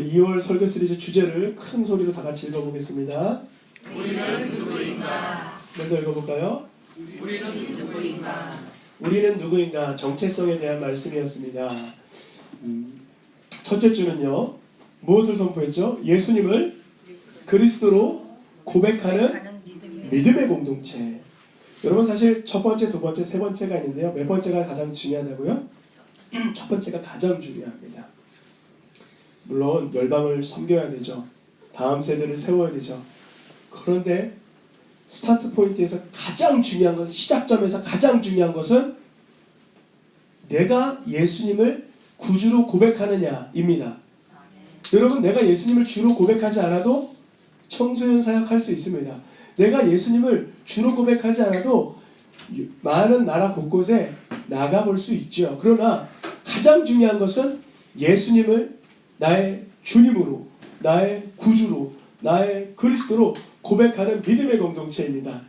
우리 2월 설교 시리즈 주제를 큰 소리로 다 같이 읽어보겠습니다. 우리는 누구인가? 먼저 읽어볼까요? 우리는 누구인가? 우리는 누구인가? 정체성에 대한 말씀이었습니다. 첫째 주는요, 무엇을 선포했죠? 예수님을 그리스도로 고백하는 믿음의 공동체. 여러분, 사실 첫 번째, 두 번째, 세 번째가 있는데요. 몇 번째가 가장 중요하다고요? 첫 번째가 가장 중요합니다. 물론 열방을 섬겨야 되죠. 다음 세대를 세워야 되죠. 그런데 스타트 포인트에서 가장 중요한 것은, 시작점에서 가장 중요한 것은 내가 예수님을 구주로 고백하느냐입니다. 여러분, 내가 예수님을 주로 고백하지 않아도 청소년 사역할 수 있습니다. 내가 예수님을 주로 고백하지 않아도 많은 나라 곳곳에 나가볼 수 있죠. 그러나 가장 중요한 것은 예수님을 나의 주님으로, 나의 구주로, 나의 그리스도로 고백하는 믿음의 공동체입니다.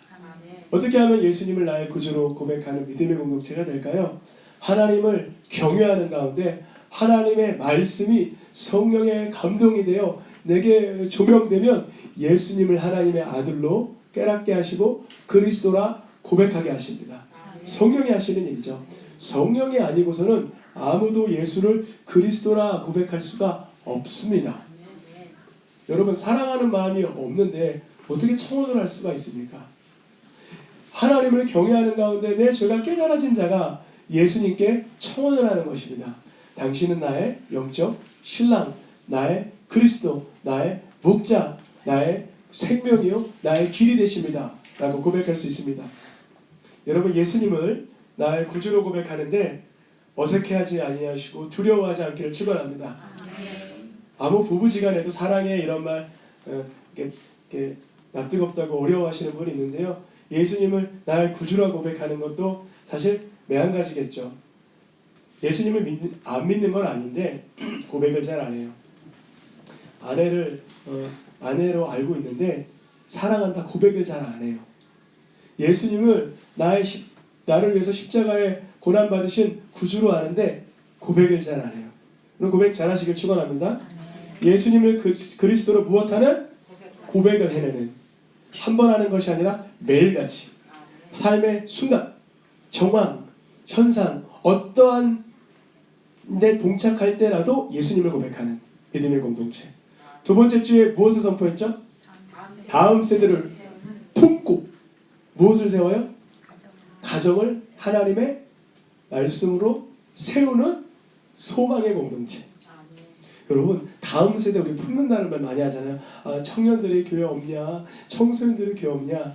어떻게 하면 예수님을 나의 구주로 고백하는 믿음의 공동체가 될까요? 하나님을 경외하는 가운데 하나님의 말씀이 성령의 감동이 되어 내게 조명되면 예수님을 하나님의 아들로 깨닫게 하시고 그리스도라 고백하게 하십니다. 성령이 하시는 일이죠. 성령이 아니고서는 아무도 예수를 그리스도라 고백할 수가 없습니다. 여러분, 사랑하는 마음이 없는데 어떻게 청혼을 할 수가 있습니까? 하나님을 경외하는 가운데 내 죄가 깨달아진 자가 예수님께 청혼을 하는 것입니다. 당신은 나의 영적 신랑, 나의 그리스도, 나의 목자, 나의 생명이요, 나의 길이 되십니다. 라고 고백할 수 있습니다. 여러분, 예수님을 나의 구주로 고백하는데 어색해하지 아니하시고 두려워하지 않기를 축원합니다. 아무 부부지간에도 사랑해 이런 말 이렇게 낯뜨겁다고 어려워하시는 분이 있는데요. 예수님을 나의 구주라 고백하는 것도 사실 매한가지겠죠. 예수님을 안 믿는 건 아닌데 고백을 잘 안 해요. 아내로 알고 있는데 사랑한다 고백을 잘 안 해요. 예수님을 나를 위해서 십자가에 고난받으신 구주로 아는데 고백을 잘 안 해요. 그럼 고백 잘 하시길 축원합니다. 예수님을 그리스도로 무엇하는? 고백을 해내는, 한 번 하는 것이 아니라 매일같이 삶의 순간, 정황, 현상, 어떠한 데 동착할 때라도 예수님을 고백하는 믿음의 공동체. 두 번째 주에 무엇을 선포했죠? 다음 세대를 품고 무엇을 세워요? 가정을 하나님의 말씀으로 세우는 소망의 공동체. 여러분, 다음 세대 우리 품는다는 말 많이 하잖아요. 청년들이 교회 없냐? 청소년들이 교회 없냐?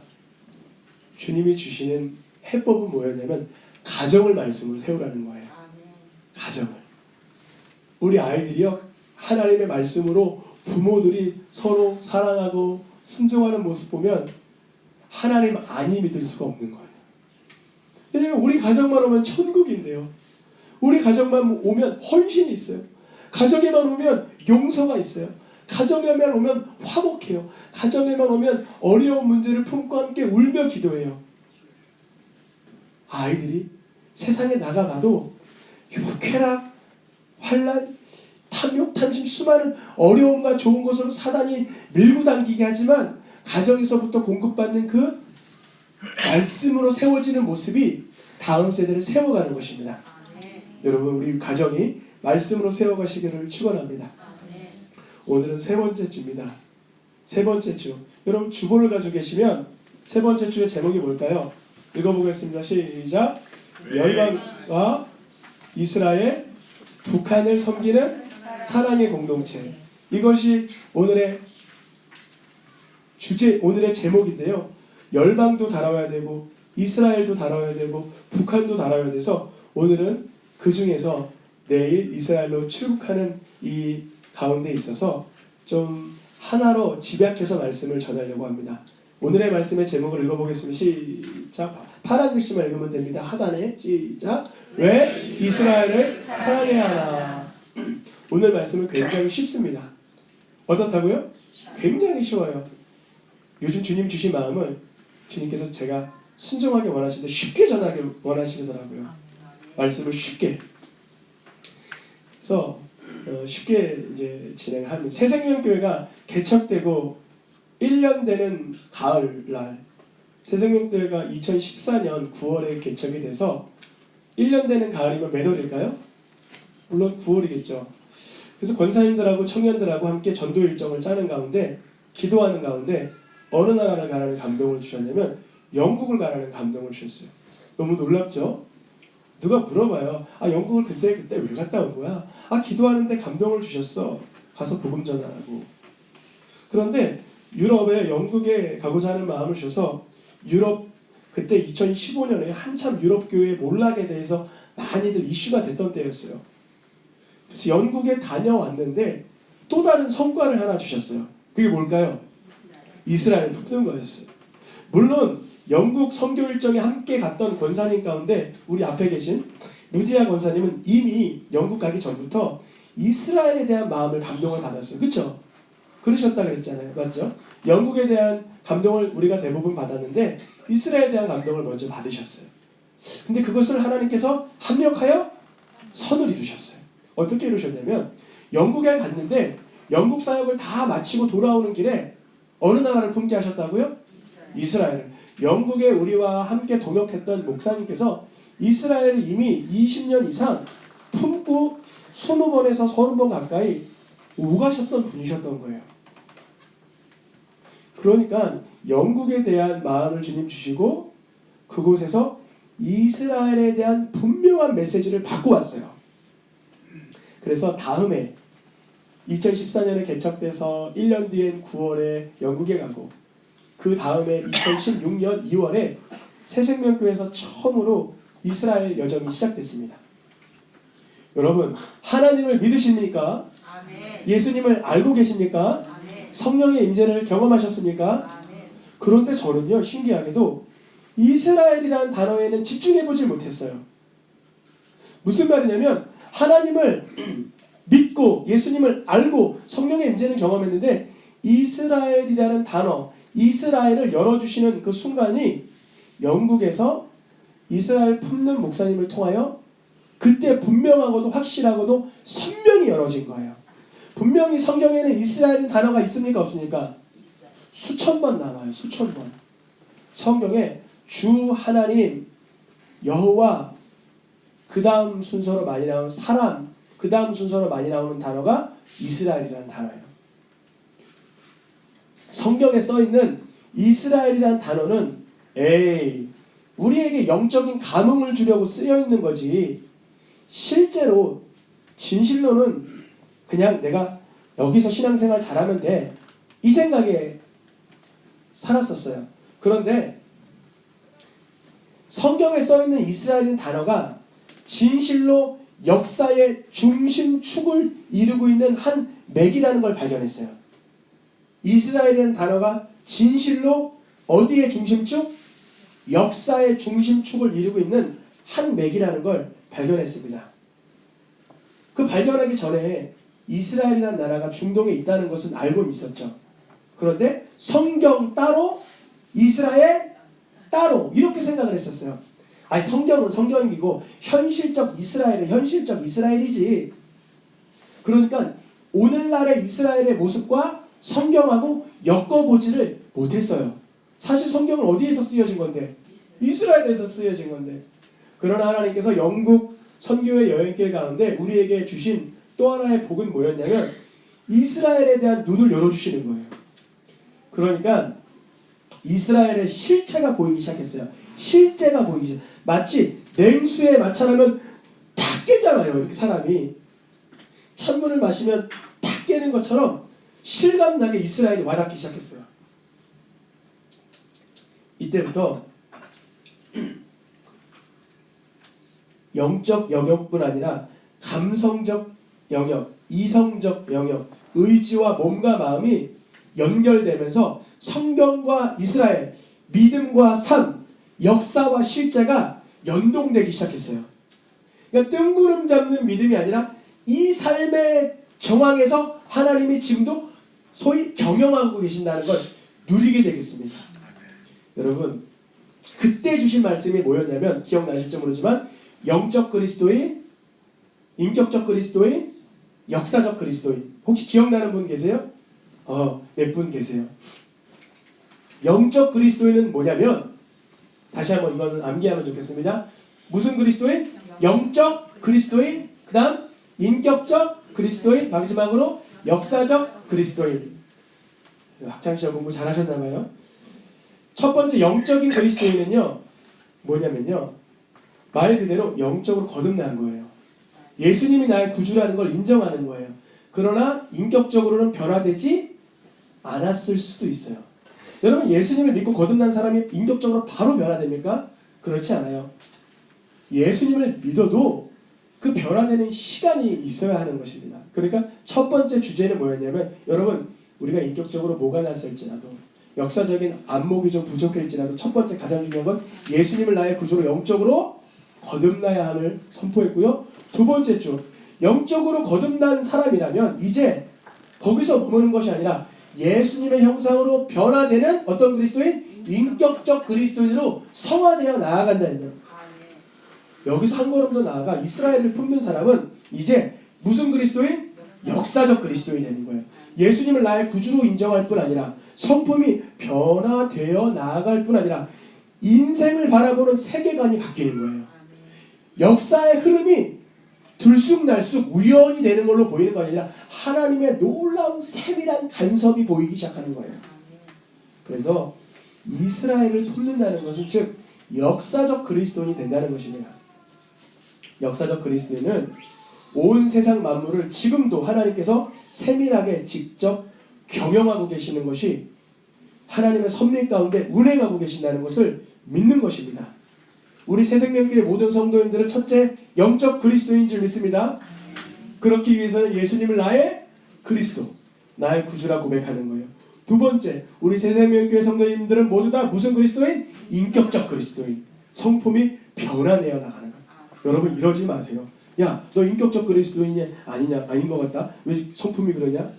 주님이 주시는 해법은 뭐였냐면 가정을 말씀으로 세우라는 거예요. 가정을. 우리 아이들이요, 하나님의 말씀으로 부모들이 서로 사랑하고 순종하는 모습 보면 하나님 아니 믿을 수가 없는 거예요. 왜냐하면 우리 가정만 오면 천국인데요. 우리 가정만 오면 헌신이 있어요. 가정에만 오면 용서가 있어요. 가정에만 오면 화목해요. 가정에만 오면 어려운 문제를 품고 함께 울며 기도해요. 아이들이 세상에 나가봐도 쾌락, 환난, 탐욕, 탐심, 수많은 어려움과 좋은 것으로 사단이 밀고 당기게 하지만 가정에서부터 공급받는 그 말씀으로 세워지는 모습이 다음 세대를 세워가는 것입니다. 여러분, 우리 가정이 말씀으로 세워가시기를 축원합니다. 오늘은 세 번째 주입니다. 세 번째 주. 여러분, 주보를 가지고 계시면 세 번째 주의 제목이 뭘까요? 읽어보겠습니다. 시작. 열방과 이스라엘, 북한을 섬기는 사랑의 공동체. 이것이 오늘의 주제, 오늘의 제목인데요. 열방도 다뤄야 되고 이스라엘도 다뤄야 되고 북한도 다뤄야 돼서 오늘은 그 중에서 내일 이스라엘로 출국하는 이 가운데 있어서 좀 하나로 집약해서 말씀을 전하려고 합니다. 오늘의 말씀의 제목을 읽어보겠습니다. 시작. 파란 글씨만 읽으면 됩니다. 하단에 시작. 왜 이스라엘을 사랑해야 하나. 오늘 말씀은 굉장히 쉽습니다. 어떻다고요? 굉장히 쉬워요. 요즘 주님 주신 마음은 주님께서 제가 순종하게 원하시는데 쉽게 전하길 원하시더라고요. 말씀을 쉽게. 그래서 쉽게 이제 진행을 합니다. 새생명교회가 개척되고 1년 되는 가을날, 새생명교회가 2014년 9월에 개척이 돼서 1년 되는 가을이면 몇 월일까요? 물론 9월이겠죠. 그래서 권사님들하고 청년들하고 함께 전도 일정을 짜는 가운데, 기도하는 가운데 어느 나라를 가라는 감동을 주셨냐면 영국을 가라는 감동을 주셨어요. 너무 놀랍죠? 누가 물어봐요. 아, 영국을 그때 왜 갔다 온 거야? 아, 기도하는데 감동을 주셨어. 가서 복음 전하라고. 그런데 유럽에, 영국에 가고자 하는 마음을 주셔서 유럽, 그때 2015년에 한참 유럽 교회 몰락에 대해서 많이들 이슈가 됐던 때였어요. 그래서 영국에 다녀왔는데 또 다른 성과를 하나 주셨어요. 그게 뭘까요? 이스라엘을 품는 거였어요. 물론 영국 선교 일정에 함께 갔던 권사님 가운데 우리 앞에 계신 루디아 권사님은 이미 영국 가기 전부터 이스라엘에 대한 마음을, 감동을 받았어요. 그렇죠? 그러셨다 그랬잖아요. 맞죠? 영국에 대한 감동을 우리가 대부분 받았는데 이스라엘에 대한 감동을 먼저 받으셨어요. 근데 그것을 하나님께서 합력하여 선을 이루셨어요. 어떻게 이루셨냐면 영국에 갔는데 영국 사역을 다 마치고 돌아오는 길에 어느 나라를 품게 하셨다고요? 이스라엘을. 영국에 우리와 함께 동역했던 목사님께서 이스라엘을 이미 20년 이상 품고 20번에서 30번 가까이 오가셨던 분이셨던 거예요. 그러니까 영국에 대한 마음을 주님 주시고 그곳에서 이스라엘에 대한 분명한 메시지를 받고 왔어요. 그래서 다음에 2014년에 개척돼서 1년 뒤엔 9월에 영국에 가고 그 다음에 2016년 2월에 새생명교회에서 처음으로 이스라엘 여정이 시작됐습니다. 여러분, 하나님을 믿으십니까? 아멘. 예수님을 알고 계십니까? 아멘. 성령의 임재를 경험하셨습니까? 아멘. 그런데 저는요, 신기하게도 이스라엘이라는 단어에는 집중해보질 못했어요. 무슨 말이냐면 하나님을 믿고 예수님을 알고 성령의 임재는 경험했는데 이스라엘이라는 단어, 이스라엘을 열어주시는 그 순간이 영국에서 이스라엘 품는 목사님을 통하여 그때 분명하고도 확실하고도 선명히 열어진 거예요. 분명히 성경에는 이스라엘이라는 단어가 있습니까? 없습니까? 수천 번 나와요. 수천 번. 성경에 주 하나님, 여호와, 그 다음 순서로 많이 나오는 사람, 그 다음 순서로 많이 나오는 단어가 이스라엘이라는 단어예요. 성경에 써있는 이스라엘이라는 단어는 우리에게 영적인 감흥을 주려고 쓰여있는 거지 실제로 진실로는 그냥 내가 여기서 신앙생활 잘하면 돼 이 생각에 살았었어요. 그런데 성경에 써있는 이스라엘이라는 단어가 진실로 역사의 중심축을 이루고 있는 한 맥이라는 걸 발견했어요. 이스라엘이라는 단어가 진실로 어디의 중심축? 역사의 중심축을 이루고 있는 한 맥이라는 걸 발견했습니다. 그 발견하기 전에 이스라엘이라는 나라가 중동에 있다는 것은 알고는 있었죠. 그런데 성경 따로, 이스라엘 따로 이렇게 생각을 했었어요. 아니, 성경은 성경이고 현실적 이스라엘은 현실적 이스라엘이지. 그러니까 오늘날의 이스라엘의 모습과 성경하고 엮어보지를 못했어요. 사실 성경은 어디에서 쓰여진 건데? 이스라엘에서 쓰여진 건데. 그러나 하나님께서 영국 선교의 여행길 가운데 우리에게 주신 또 하나의 복은 뭐였냐면 이스라엘에 대한 눈을 열어주시는 거예요. 그러니까 이스라엘의 실체가 보이기 시작했어요. 실제가 보이기 시작. 마치 냉수에 마찰하면 탁 깨잖아요. 이렇게 사람이 찬물을 마시면 탁 깨는 것처럼 실감나게 이스라엘이 와닿기 시작했어요. 이때부터 영적 영역뿐 아니라 감성적 영역, 이성적 영역, 의지와 몸과 마음이 연결되면서 성경과 이스라엘, 믿음과 삶, 역사와 실제가 연동되기 시작했어요. 그러니까 뜬구름 잡는 믿음이 아니라 이 삶의 정황에서 하나님이 지금도 소위 경영하고 계신다는 걸 누리게 되겠습니다. 여러분, 그때 주신 말씀이 뭐였냐면 기억나실지 모르지만 영적 그리스도인, 인격적 그리스도인, 역사적 그리스도인. 혹시 기억나는 분 계세요? 몇 분 계세요? 영적 그리스도인은 뭐냐면, 다시 한번 이거는 암기하면 좋겠습니다. 무슨 그리스도인? 영적 그리스도인. 그 다음 인격적 그리스도인. 마지막으로 역사적 그리스도인. 학창시절 공부 잘하셨나봐요. 첫 번째 영적인 그리스도인은요, 뭐냐면요, 말 그대로 영적으로 거듭난 거예요. 예수님이 나의 구주라는 걸 인정하는 거예요. 그러나 인격적으로는 변화되지 않았을 수도 있어요. 여러분, 예수님을 믿고 거듭난 사람이 인격적으로 바로 변화됩니까? 그렇지 않아요. 예수님을 믿어도 그 변화되는 시간이 있어야 하는 것입니다. 그러니까 첫 번째 주제는 뭐였냐면, 여러분, 우리가 인격적으로 뭐가 났을지라도, 역사적인 안목이 좀 부족할지라도 첫 번째 가장 중요한 건 예수님을 나의 구주로 영적으로 거듭나야 함을 선포했고요. 두 번째 주, 영적으로 거듭난 사람이라면 이제 거기서 머무는 것이 아니라 예수님의 형상으로 변화되는 어떤 그리스도인? 인격적 그리스도인으로 성화되어 나아간다는 거예요. 여기서 한 걸음 더 나아가 이스라엘을 품는 사람은 이제 무슨 그리스도인? 역사적 그리스도인이 되는 거예요. 예수님을 나의 구주로 인정할 뿐 아니라 성품이 변화되어 나아갈 뿐 아니라 인생을 바라보는 세계관이 바뀌는 거예요. 역사의 흐름이 들쑥날쑥 우연히 되는 걸로 보이는 거 아니라 하나님의 놀라운 세밀한 간섭이 보이기 시작하는 거예요. 그래서 이스라엘을 품는다는 것은 즉 역사적 그리스도인이 된다는 것입니다. 역사적 그리스도인은 온 세상 만물을 지금도 하나님께서 세밀하게 직접 경영하고 계시는 것이 하나님의 섭리 가운데 운행하고 계신다는 것을 믿는 것입니다. 우리 새생명교회 모든 성도님들은 첫째, 영적 그리스도인 줄 믿습니다. 그렇기 위해서는 예수님을 나의 그리스도, 나의 구주라 고백하는 거예요. 두 번째, 우리 새생명교회 성도님들은 모두 다 무슨 그리스도인? 인격적 그리스도인. 성품이 변화되어 나가는 거예요. 여러분 이러지 마세요. 야, 너 인격적 그리스도인이 아니냐? 아닌 것 같다. 왜 성품이 그러냐?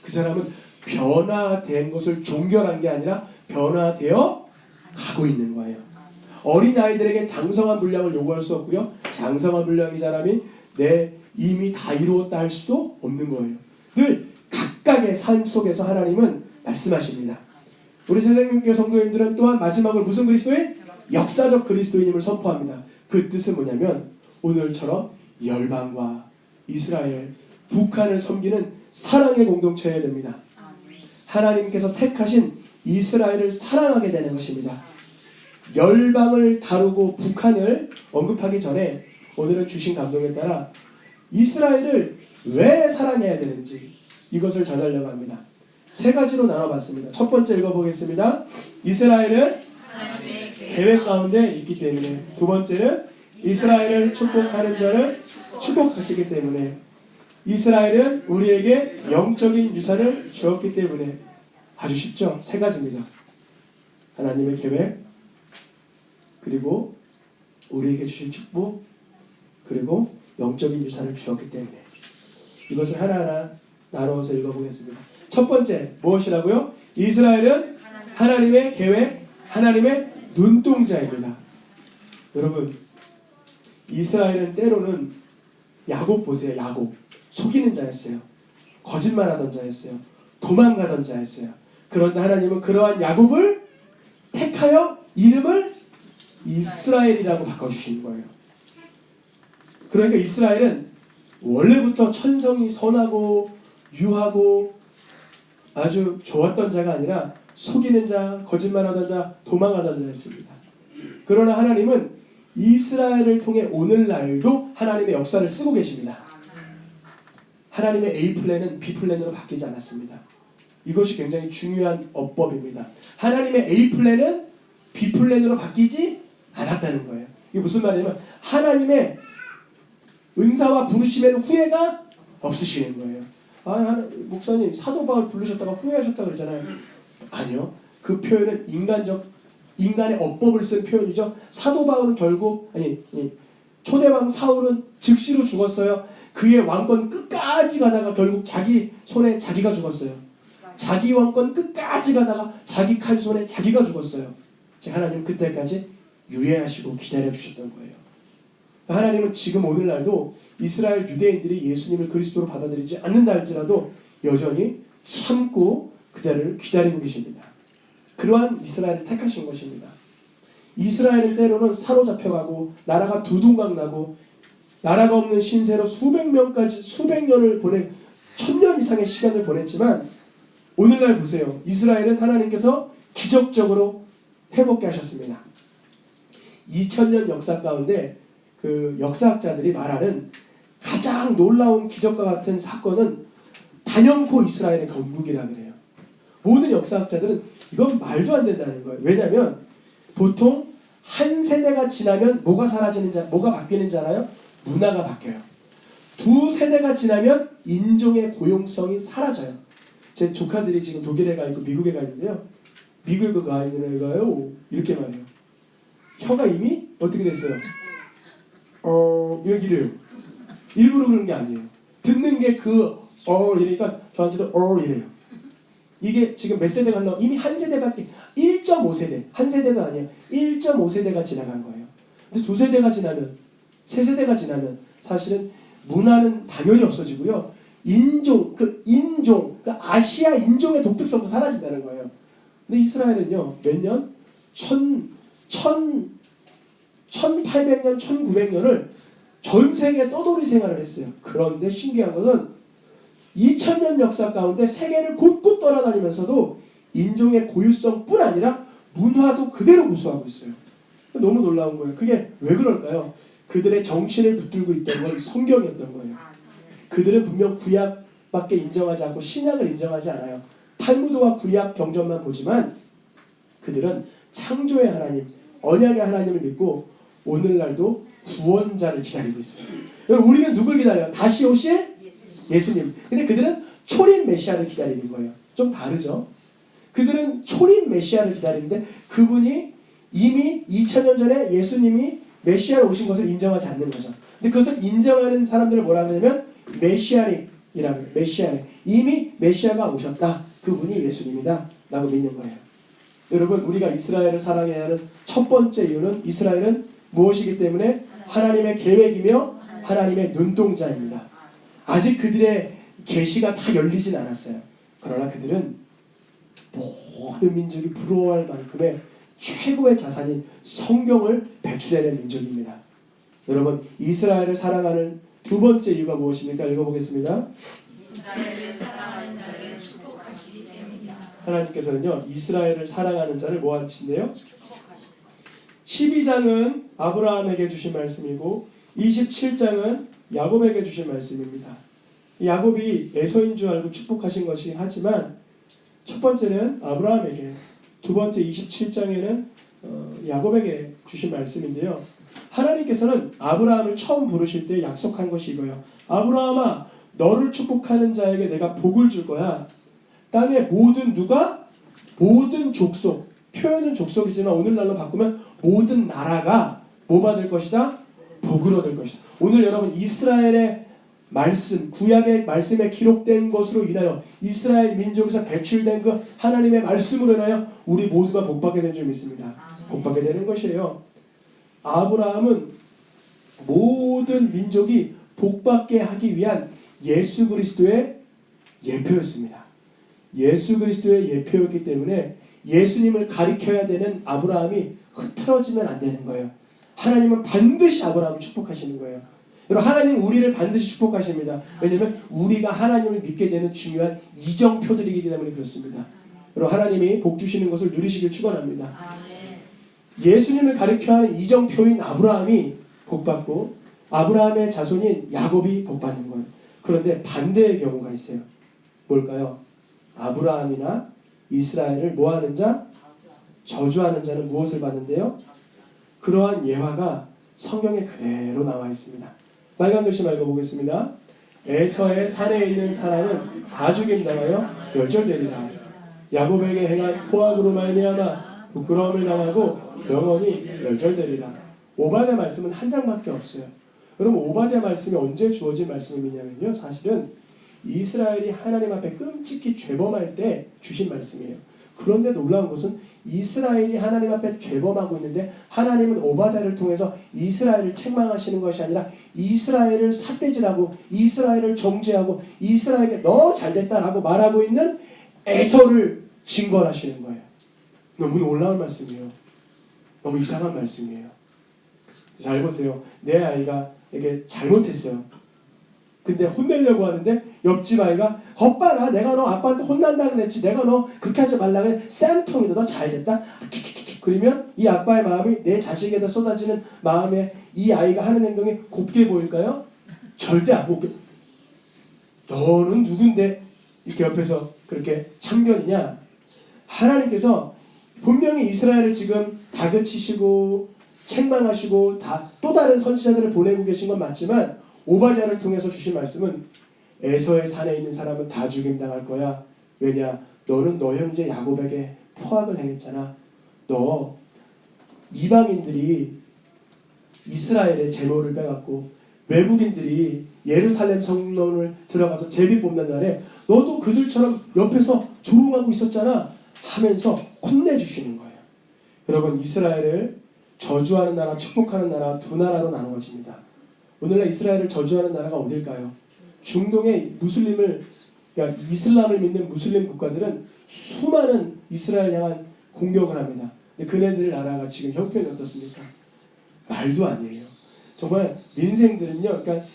그 사람은 변화된 것을 종결한 게 아니라 변화되어 가고 있는 거예요. 어린아이들에게 장성한 분량을 요구할 수 없고요. 장성한 분량의 사람이 이미 다 이루었다 할 수도 없는 거예요. 늘 각각의 삶 속에서 하나님은 말씀하십니다. 우리 새생명교회 성도님들은 또한 마지막으로 무슨 그리스도인? 역사적 그리스도인임을 선포합니다. 그 뜻은 뭐냐면 오늘처럼 열방과 이스라엘, 북한을 섬기는 사랑의 공동체여야 됩니다. 하나님께서 택하신 이스라엘을 사랑하게 되는 것입니다. 열방을 다루고 북한을 언급하기 전에 오늘은 주신 감동에 따라 이스라엘을 왜 사랑해야 되는지 이것을 전하려고 합니다. 세 가지로 나눠봤습니다. 첫 번째 읽어보겠습니다. 이스라엘은 계획 가운데 있기 때문에, 두 번째는 이스라엘을 축복하는 자를 축복하시기 때문에, 이스라엘은 우리에게 영적인 유산을 주었기 때문에. 아주 쉽죠? 세 가지입니다. 하나님의 계획, 그리고 우리에게 주신 축복, 그리고 영적인 유산을 주었기 때문에. 이것을 하나하나 나누어서 읽어보겠습니다. 첫 번째 무엇이라고요? 이스라엘은 하나님의 계획, 하나님의 눈동자입니다. 여러분, 이스라엘은 때로는 야곱 보세요. 야곱 속이는 자였어요. 거짓말하던 자였어요. 도망가던 자였어요. 그런데 하나님은 그러한 야곱을 택하여 이름을 이스라엘이라고 바꿔주신 거예요. 그러니까 이스라엘은 원래부터 천성이 선하고 유하고 아주 좋았던 자가 아니라 속이는 자, 거짓말하던 자, 도망가던 자였습니다. 그러나 하나님은 이스라엘을 통해 오늘날도 하나님의 역사를 쓰고 계십니다. 하나님의 A 플랜은 B 플랜으로 바뀌지 않았습니다. 이것이 굉장히 중요한 어법입니다. 하나님의 A 플랜은 B 플랜으로 바뀌지 않았다는 거예요. 이게 무슨 말이냐면 하나님의 은사와 부르심에는 후회가 없으시는 거예요. 목사님 사도 바울 부르셨다가 후회하셨다 그러잖아요. 아니요. 그 표현은 인간의 어법을 쓴 표현이죠. 사도 바울은 결국 초대왕 사울은 즉시로 죽었어요. 그의 왕권 끝까지 가다가 결국 자기 손에 자기가 죽었어요. 자기 왕권 끝까지 가다가 자기 칼 손에 자기가 죽었어요. 하나님 그때까지 유예하시고 기다려주셨던 거예요. 하나님은 지금 오늘날도 이스라엘 유대인들이 예수님을 그리스도로 받아들이지 않는다 할지라도 여전히 참고 그들을 기다리고 계십니다. 그러한 이스라엘을 택하신 것입니다. 이스라엘은 때로는 사로잡혀가고 나라가 두둥강나고 나라가 없는 신세로 수백 년을 보내 1000년 이상의 시간을 보냈지만 오늘날 보세요. 이스라엘은 하나님께서 기적적으로 회복케 하셨습니다. 2000년 역사 가운데 그 역사학자들이 말하는 가장 놀라운 기적과 같은 사건은 단연코 이스라엘의 건국이라 그래요. 모든 역사학자들은 이건 말도 안 된다는 거예요. 왜냐하면 보통 한 세대가 지나면 뭐가 바뀌는지 알아요? 문화가 바뀌어요. 두 세대가 지나면 인종의 고용성이 사라져요. 제 조카들이 지금 독일에 가 있고 미국에 가 있는데요. 미국에 가 있는 애가요 이렇게 말해요. 혀가 이미 어떻게 됐어요? 이래요. 일부러 그런 게 아니에요. 듣는 게 이러니까 저한테도 이래요. 이게 지금 몇 세대가 흘러 이미 한 세대밖에 1.5세대 한 세대도 아니에요. 1.5세대가 지나간 거예요. 근데 두 세대가 지나면 세 세대가 지나면 사실은 문화는 당연히 없어지고요. 그 아시아 인종의 독특성도 사라진다는 거예요. 근데 이스라엘은요, 몇 년? 1800년, 1900년을 전 세계 떠돌이 생활을 했어요. 그런데 신기한 것은 2000년 역사 가운데 세계를 곳곳 돌아다니면서도 인종의 고유성뿐 아니라 문화도 그대로 고수하고 있어요. 너무 놀라운 거예요. 그게 왜 그럴까요? 그들의 정신을 붙들고 있던 건 성경이었던 거예요. 그들은 분명 구약밖에 인정하지 않고 신약을 인정하지 않아요. 탈무드와 구약 경전만 보지만 그들은 창조의 하나님, 언약의 하나님을 믿고 오늘날도 구원자를 기다리고 있어요. 우리는 누굴 기다려요? 다시 오실 예수님. 근데 그들은 초림 메시아를 기다리는 거예요. 좀 다르죠? 그들은 초림 메시아를 기다리는데 그분이 이미 2000년 전에 예수님이 메시아로 오신 것을 인정하지 않는 거죠. 근데 그것을 인정하는 사람들을 뭐라 하냐면 메시아닉이라고 해요. 메시아닉. 이미 메시아가 오셨다. 그분이 예수님이다. 라고 믿는 거예요. 여러분, 우리가 이스라엘을 사랑해야 하는 첫 번째 이유는 이스라엘은 무엇이기 때문에 하나님의 계획이며 하나님의 눈동자입니다. 아직 그들의 계시가 다 열리진 않았어요. 그러나 그들은 모든 민족이 부러워할 만큼의 최고의 자산인 성경을 배출해낸 민족입니다. 여러분, 이스라엘을 사랑하는 두 번째 이유가 무엇입니까? 읽어보겠습니다. 이스라엘을 사랑하는 자를 축복하시기 때문이다. 하나님께서는요, 이스라엘을 사랑하는 자를 뭐 하신대요? 12장은 아브라함에게 주신 말씀이고 27장은 야곱에게 주신 말씀입니다. 야곱이 에서인 줄 알고 축복하신 것이 하지만 첫 번째는 아브라함에게, 두 번째 27장에는 야곱에게 주신 말씀인데요. 하나님께서는 아브라함을 처음 부르실 때 약속한 것이 이거예요. 아브라함아, 너를 축복하는 자에게 내가 복을 줄 거야. 땅의 모든 족속, 표현은 족속이지만 오늘날로 바꾸면 모든 나라가 뭐 받을 것이다? 복을 얻을 것이다. 오늘 여러분 이스라엘의 말씀, 구약의 말씀에 기록된 것으로 인하여 이스라엘 민족에서 배출된 그 하나님의 말씀으로 인하여 우리 모두가 복받게 된 줄 믿습니다. 복받게 되는 것이에요. 아브라함은 모든 민족이 복받게 하기 위한 예수 그리스도의 예표였습니다. 예수 그리스도의 예표였기 때문에 예수님을 가리켜야 되는 아브라함이 흐트러지면 안 되는 거예요. 하나님은 반드시 아브라함을 축복하시는 거예요. 여러분, 하나님 우리를 반드시 축복하십니다. 왜냐하면 우리가 하나님을 믿게 되는 중요한 이정표들이기 때문에 그렇습니다. 여러분, 하나님이 복 주시는 것을 누리시길 축원합니다. 예수님을 가리켜 하는 이정표인 아브라함이 복받고 아브라함의 자손인 야곱이 복받는 거예요. 그런데 반대의 경우가 있어요. 뭘까요? 아브라함이나 이스라엘을 뭐하는 자? 저주하는 자는 무엇을 받는데요? 그러한 예화가 성경에 그대로 나와 있습니다. 빨간 글씨 읽어보겠습니다. 에서의 산에 있는 사람은 다 죽임당하여 멸절되리라. 야곱에게 행한 포악으로 말미암아 부끄러움을 당하고 영원히 멸절되리라. 오바댜 말씀은 한 장밖에 없어요. 여러분, 오바댜 말씀이 언제 주어진 말씀이냐면요, 사실은 이스라엘이 하나님 앞에 끔찍히 죄범할 때 주신 말씀이에요. 그런데 놀라운 것은 이스라엘이 하나님 앞에 죄범하고 있는데 하나님은 오바댜를 통해서 이스라엘을 책망하시는 것이 아니라 이스라엘을 삿대질하고 이스라엘을 정죄하고 이스라엘에게 너 잘됐다라고 말하고 있는 에서를 징벌하시는 거예요. 너무 놀라운 말씀이에요. 너무 이상한 말씀이에요. 잘 보세요. 내 아이가 이게 잘못했어요. 근데 혼내려고 하는데 옆집 아이가 겁봐라, 내가 너 아빠한테 혼난다 그랬지, 내가 너 그렇게 하지 말라고 해, 쌤통이다, 너 잘됐다. 그러면 이 아빠의 마음이 내 자식에다 쏟아지는 마음에 이 아이가 하는 행동이 곱게 보일까요? 절대 안 곱게. 너는 누군데 이렇게 옆에서 그렇게 참견이냐? 하나님께서 분명히 이스라엘을 지금 다그치시고 책망하시고 또 다른 선지자들을 보내고 계신 건 맞지만 오바댜를 통해서 주신 말씀은 에서의 산에 있는 사람은 다 죽임당할 거야. 왜냐? 너는 너 형제 야곱에게 포악을 행했잖아. 너 이방인들이 이스라엘의 제물을 빼갖고 외국인들이 예루살렘 성문을 들어가서 제비 뽑는 날에 너도 그들처럼 옆에서 조롱하고 있었잖아 하면서 혼내주시는 거예요. 여러분, 이스라엘을 저주하는 나라, 축복하는 나라 두 나라로 나누어집니다. 오늘날 이스라엘을 저주하는 나라가 어딜까요? 중동의 그러니까 이슬람을 믿는 무슬림 국가들은 수많은 이스라엘 향한 공격을 합니다. 근데 그네들 나라가 지금 형편이 어떻습니까? 말도 아니에요. 정말 민생들은요, 그러니까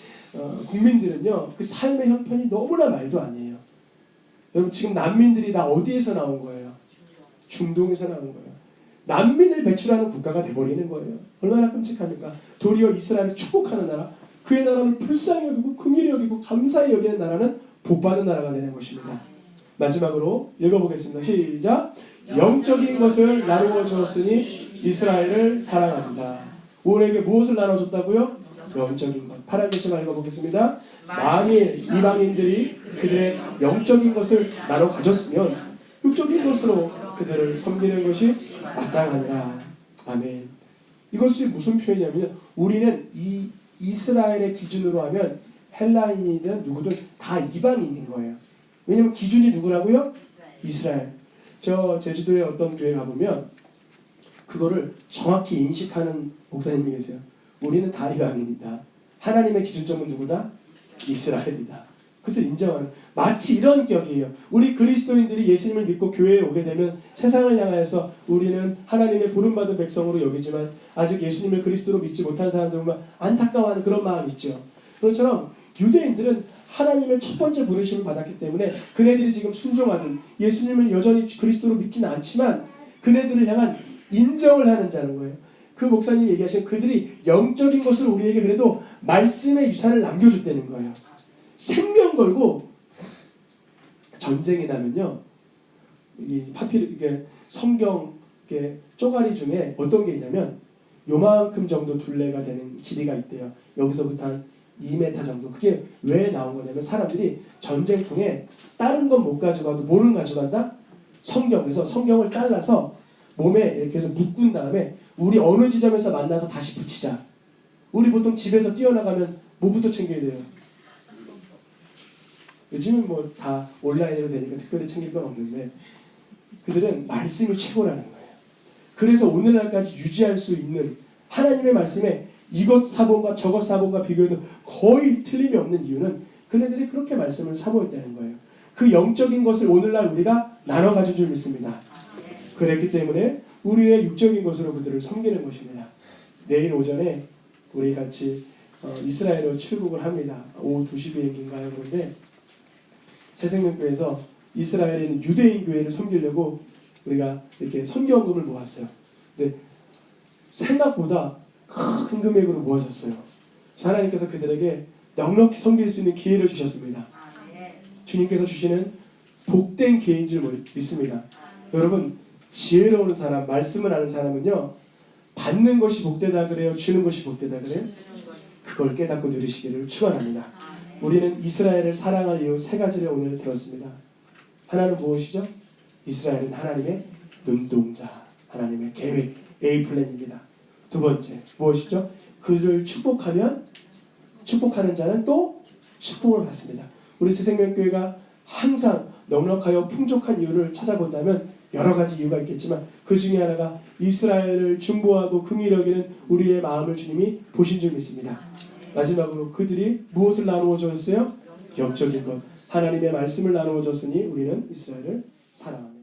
국민들은요, 그 삶의 형편이 너무나 말도 아니에요. 여러분, 지금 난민들이 다 어디에서 나온 거예요? 중동에서 나온 거예요. 난민을 배출하는 국가가 돼버리는 거예요. 얼마나 끔찍합니까? 도리어 이스라엘을 축복하는 나라, 그의 나라를 불쌍히 여기고 긍휼히 여기고 감사히 여기는 나라는 복받은 나라가 되는 것입니다. 마지막으로 읽어보겠습니다. 시작. 영적인 것을 나누어 주었으니 이스라엘을 사랑합니다. 우리에게 무엇을 나눠줬다고요? 영적인 것. 파란 글씨만 읽어보겠습니다. 만일 이방인들이 그들의 영적인 것을 나눠 가졌으면 육적인 것으로 그들을 섬기는 것이 마땅하니라. 아멘. 이것이 무슨 표현이냐면 우리는 이 이스라엘의 기준으로 하면 헬라인이든 누구든 다 이방인인 거예요. 왜냐면 기준이 누구라고요? 이스라엘. 저 제주도에 어떤 교회 가보면 그거를 정확히 인식하는 목사님이 계세요. 우리는 다 이방인이다. 하나님의 기준점은 누구다? 이스라엘이다. 그래서 인정하는, 마치 이런 격이에요. 우리 그리스도인들이 예수님을 믿고 교회에 오게 되면 세상을 향하여서 우리는 하나님의 부름받은 백성으로 여기지만 아직 예수님을 그리스도로 믿지 못한 사람들 보면 안타까워하는 그런 마음이 있죠. 그것처럼 유대인들은 하나님의 첫 번째 부르심을 받았기 때문에 그네들이 지금 순종하든 예수님을 여전히 그리스도로 믿지는 않지만 그네들을 향한 인정을 하는 자는 거예요. 그 목사님이 얘기하신 그들이 영적인 것으로 우리에게 그래도 말씀의 유산을 남겨줬다는 거예요. 생명 걸고 전쟁이 나면요, 이 이게 성경 쪼가리 중에 어떤 게 있냐면 요만큼 정도 둘레가 되는 길이가 있대요. 여기서부터 한 2m 정도. 그게 왜 나온 거냐면 사람들이 전쟁통에 다른 건 못 가져가도 뭐는 가져간다? 성경에서 성경을 잘라서 몸에 이렇게 해서 묶은 다음에 우리 어느 지점에서 만나서 다시 붙이자. 우리 보통 집에서 뛰어나가면 뭐부터 챙겨야 돼요? 요즘은 뭐 다 온라인으로 되니까 특별히 챙길 건 없는데 그들은 말씀이 최고라는 거예요. 그래서 오늘날까지 유지할 수 있는 하나님의 말씀에 이것 사본과 저것 사본과 비교해도 거의 틀림이 없는 이유는 그네들이 그렇게 말씀을 사모했다는 거예요. 그 영적인 것을 오늘날 우리가 나눠 가진 줄 믿습니다. 그랬기 때문에 우리의 육적인 것으로 그들을 섬기는 것입니다. 내일 오전에 우리 같이 이스라엘로 출국을 합니다. 오후 2시 비행기인가요? 그런데 새생명교회에서 이스라엘에 있는 유대인 교회를 섬기려고 우리가 이렇게 선교원금을 모았어요. 근데 생각보다 큰 금액으로 모아졌어요. 하나님께서 그들에게 넉넉히 섬길 수 있는 기회를 주셨습니다. 주님께서 주시는 복된 기회인 줄 믿습니다. 여러분, 지혜로운 사람, 말씀을 아는 사람은요, 받는 것이 복되다 그래요? 주는 것이 복되다 그래요? 그걸 깨닫고 누리시기를 축원합니다. 우리는 이스라엘을 사랑할 이유 세 가지를 오늘 들었습니다. 하나는 무엇이죠? 이스라엘은 하나님의 눈동자, 하나님의 계획, A 플랜입니다. 두 번째, 무엇이죠? 그들을 축복하면 축복하는 자는 또 축복을 받습니다. 우리 새생명교회가 항상 넉넉하여 풍족한 이유를 찾아본다면 여러 가지 이유가 있겠지만 그 중에 하나가 이스라엘을 중보하고 긍휼히 여기는 우리의 마음을 주님이 보신 줄 믿습니다. 마지막으로 그들이 무엇을 나누어 줬어요? 영적인 것. 하나님의 말씀을 나누어 줬으니 우리는 이스라엘을 사랑합니다.